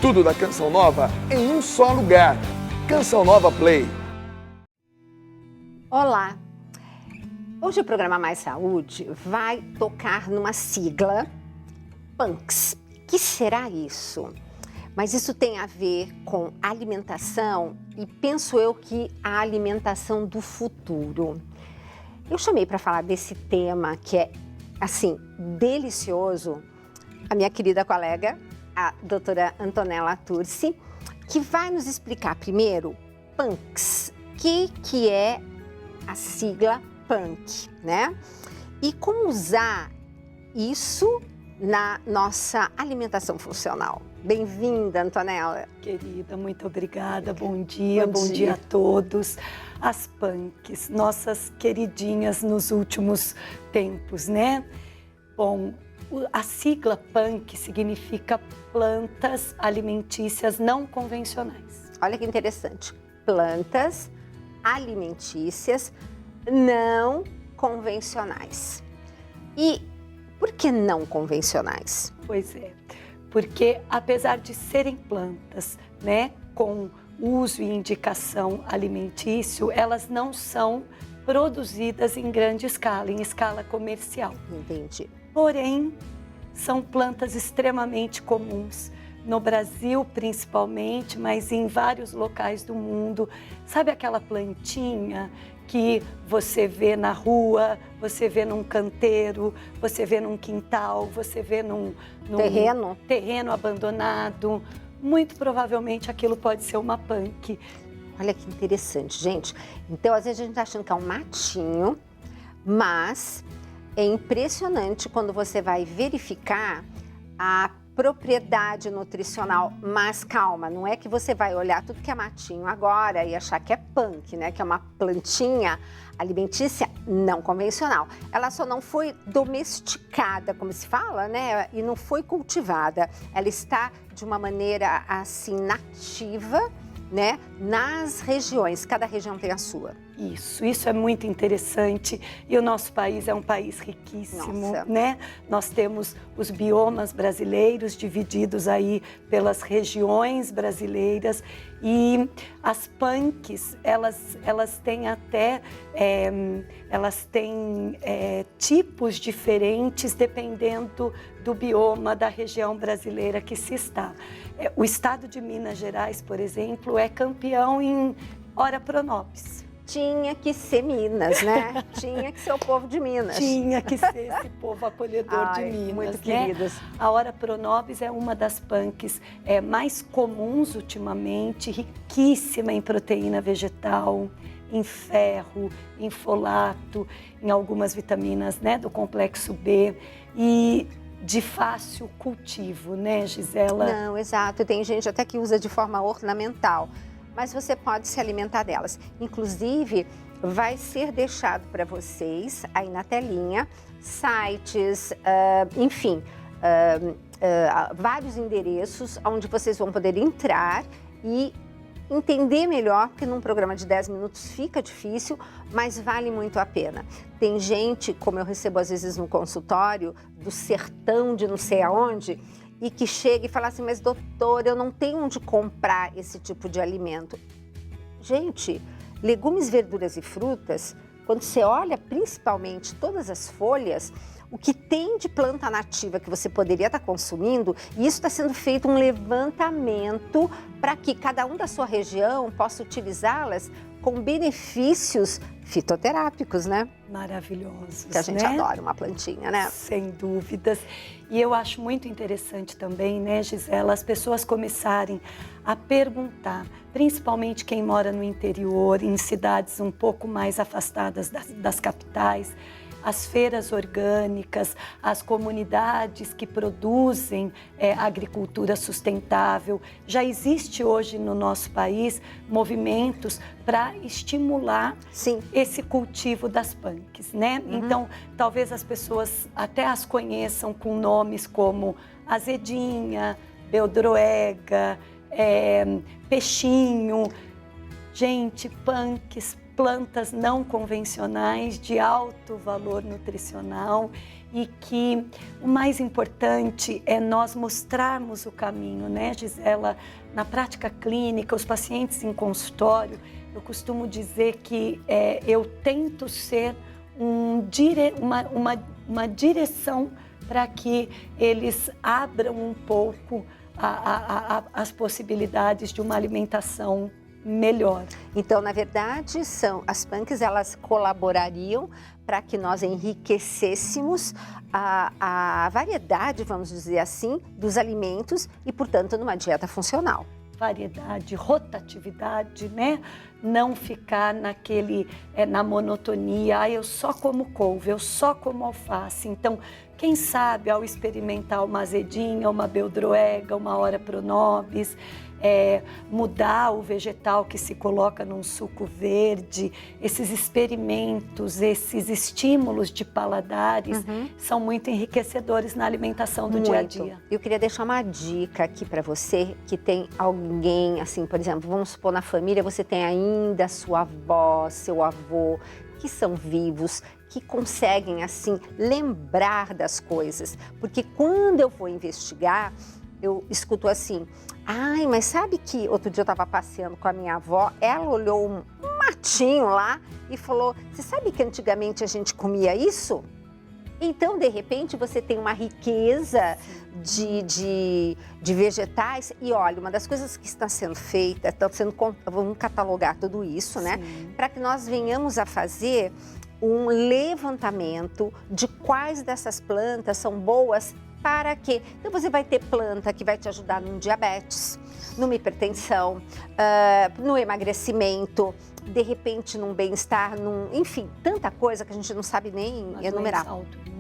Tudo da Canção Nova em um só lugar. Canção Nova Play. Olá! Hoje o programa Mais Saúde vai tocar numa sigla PANCS. Que será isso? Mas isso tem a ver com alimentação e penso eu que a alimentação do futuro. Eu chamei para falar desse tema que é, assim, delicioso, a minha querida colega, a doutora Antonella Turci, que vai nos explicar primeiro PANCS, que é a sigla PANC, né? E como usar isso na nossa alimentação funcional. Bem-vinda, Antonella. Querida, muito obrigada. Bom dia a todos. As PANCs, nossas queridinhas nos últimos tempos, né? Bom, a sigla PANC significa plantas alimentícias não convencionais. Olha que interessante. Plantas alimentícias não convencionais. E por que não convencionais? Pois é, porque apesar de serem plantas, né, com uso e indicação alimentício, elas não são produzidas em grande escala, em escala comercial. Entendi. Porém, são plantas extremamente comuns, no Brasil principalmente, mas em vários locais do mundo. Sabe aquela plantinha que você vê na rua, você vê num canteiro, você vê num quintal, você vê num terreno abandonado? Muito provavelmente aquilo pode ser uma PANC. Olha que interessante, gente. Então, às vezes a gente está achando que é um matinho, mas é impressionante quando você vai verificar a propriedade nutricional. Mas calma, não é que você vai olhar tudo que é matinho agora e achar que é PANC, né? Que é uma plantinha alimentícia não convencional. Ela só não foi domesticada, como se fala, né? E não foi cultivada. Ela está de uma maneira assim nativa, né? Nas regiões, cada região tem a sua. Isso é muito interessante e o nosso país é um país riquíssimo, né? Nós temos os biomas brasileiros divididos aí pelas regiões brasileiras e as PANCs, elas têm até, tipos diferentes dependendo do bioma da região brasileira que se está. O estado de Minas Gerais, por exemplo, é campeão em Ora Pronobis. Tinha que ser Minas, né? Tinha que ser o povo de Minas. Tinha que ser esse povo acolhedor de Minas, muito né? queridas. A Ora Pronobis é uma das PANCs mais comuns ultimamente, riquíssima em proteína vegetal, em ferro, em folato, em algumas vitaminas, né, do complexo B e de fácil cultivo, né, Gisela? Não, exato. Tem gente até que usa de forma ornamental. Mas você pode se alimentar delas. Inclusive, vai ser deixado para vocês aí na telinha sites, vários endereços onde vocês vão poder entrar e entender melhor, porque num programa de 10 minutos fica difícil, mas vale muito a pena. Tem gente, como eu recebo às vezes no consultório, do sertão de não sei aonde, e que chega e fala assim, mas doutor, eu não tenho onde comprar esse tipo de alimento. Gente, legumes, verduras e frutas, quando você olha principalmente todas as folhas, o que tem de planta nativa que você poderia estar consumindo, e isso está sendo feito um levantamento para que cada um da sua região possa utilizá-las com benefícios fitoterápicos, né? Maravilhosos, que a gente adora uma plantinha, né? Sem dúvidas. E eu acho muito interessante também, né, Gisela, as pessoas começarem a perguntar, principalmente quem mora no interior, em cidades um pouco mais afastadas das capitais, as feiras orgânicas, as comunidades que produzem agricultura sustentável. Já existe hoje no nosso país movimentos para estimular esse cultivo das PANCs, né? Então, talvez as pessoas até as conheçam com nomes como azedinha, beldroega, peixinho. Gente, PANCs plantas não convencionais de alto valor nutricional e que o mais importante é nós mostrarmos o caminho, né, Gisela? Na prática clínica, os pacientes em consultório, eu costumo dizer que eu tento ser uma direção para que eles abram um pouco as possibilidades de uma alimentação melhor. Então, na verdade, as punks, elas colaborariam para que nós enriquecêssemos a variedade, vamos dizer assim, dos alimentos e, portanto, numa dieta funcional. Variedade, rotatividade, né? Não ficar na monotonia, eu só como couve, eu só como alface. Então, quem sabe ao experimentar uma azedinha, uma beldroega, uma ora pronobis, mudar o vegetal que se coloca num suco verde, esses experimentos, esses estímulos de paladares são muito enriquecedores na alimentação do dia a dia. Eu queria deixar uma dica aqui para você que tem alguém, assim, por exemplo, vamos supor na família, você tem ainda sua avó, seu avô, que são vivos, que conseguem, assim, lembrar das coisas. Porque quando eu vou investigar, eu escuto assim, ai, mas sabe que outro dia eu estava passeando com a minha avó, ela olhou um matinho lá e falou, você sabe que antigamente a gente comia isso? Então, de repente, você tem uma riqueza de vegetais e, olha, uma das coisas que está sendo feita, vamos catalogar tudo isso, né? Para que nós venhamos a fazer um levantamento de quais dessas plantas são boas para quê? Então, você vai ter planta que vai te ajudar no diabetes, numa hipertensão, no emagrecimento, de repente num bem-estar, enfim, tanta coisa que a gente não sabe nem enumerar.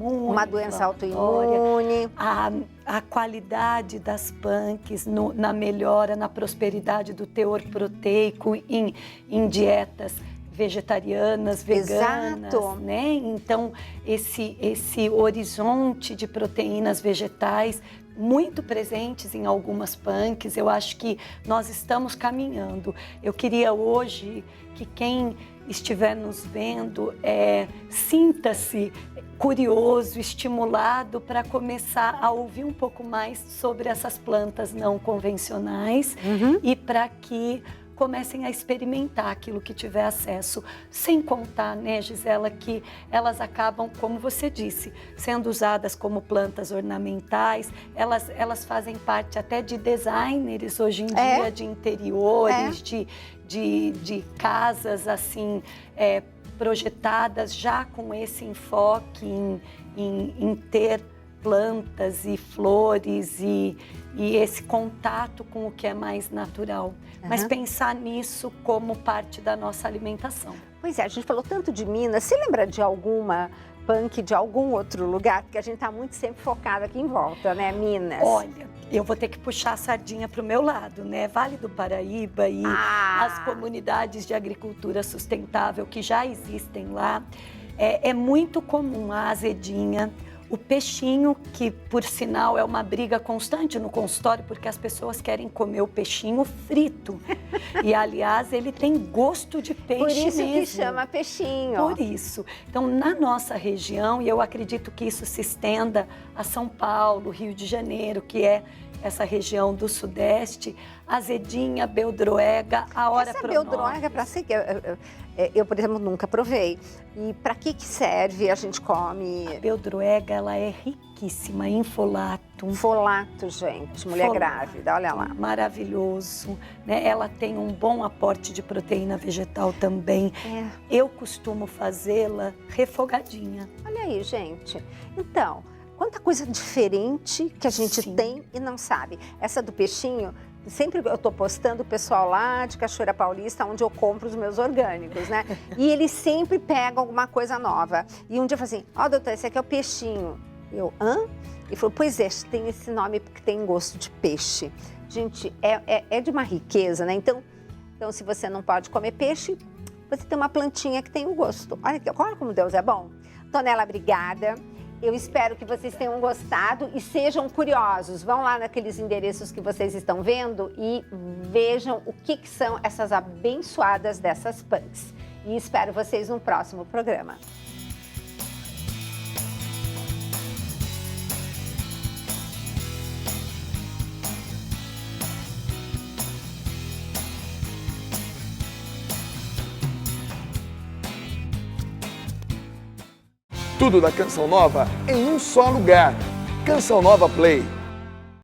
Uma doença autoimune. A qualidade das punks na melhora, na prosperidade do teor proteico em dietas vegetarianas, veganas, né? Então, esse horizonte de proteínas vegetais muito presentes em algumas punks, eu acho que nós estamos caminhando. Eu queria hoje que quem estiver nos vendo sinta-se curioso, estimulado para começar a ouvir um pouco mais sobre essas plantas não convencionais e para que comecem a experimentar aquilo que tiver acesso, sem contar, né, Gisela, que elas acabam, como você disse, sendo usadas como plantas ornamentais, elas fazem parte até de designers hoje em dia, de interiores, de casas assim, projetadas já com esse enfoque em ter plantas e flores e esse contato com o que é mais natural. Mas pensar nisso como parte da nossa alimentação. Pois é, a gente falou tanto de Minas. Você lembra de alguma punk de algum outro lugar? Porque a gente está muito sempre focado aqui em volta, né, Minas? Olha, eu vou ter que puxar a sardinha para o meu lado, né? Vale do Paraíba e as comunidades de agricultura sustentável que já existem lá. É muito comum a azedinha, o peixinho, que por sinal é uma briga constante no consultório, porque as pessoas querem comer o peixinho frito. E, aliás, ele tem gosto de peixe mesmo. Por isso que chama peixinho. Por isso. Então, na nossa região, e eu acredito que isso se estenda a São Paulo, Rio de Janeiro, que é essa região do Sudeste, azedinha, beldroega, a ora pronobis. Essa beldroega, para ser que eu, por exemplo, nunca provei. E para que serve? A gente come? A beldroega, ela é riquíssima em folato. Folato, gente, mulher grávida, olha lá. Maravilhoso, né? Ela tem um bom aporte de proteína vegetal também. Eu costumo fazê-la refogadinha. Olha aí, gente. Então, quanta coisa diferente que a gente tem e não sabe. Essa do peixinho, sempre eu estou postando o pessoal lá de Cachoeira Paulista, onde eu compro os meus orgânicos, né? E eles sempre pegam alguma coisa nova. E um dia eu falei assim, doutor, esse aqui é o peixinho. Eu, hã? Ele falou, pois é, tem esse nome porque tem gosto de peixe. Gente, é de uma riqueza, né? Então, se você não pode comer peixe, você tem uma plantinha que tem um gosto. Olha aqui, olha como Deus é bom. Tonela, obrigada. Eu espero que vocês tenham gostado e sejam curiosos. Vão lá naqueles endereços que vocês estão vendo e vejam o que são essas abençoadas dessas punks. E espero vocês no próximo programa. Tudo da Canção Nova em um só lugar. Canção Nova Play.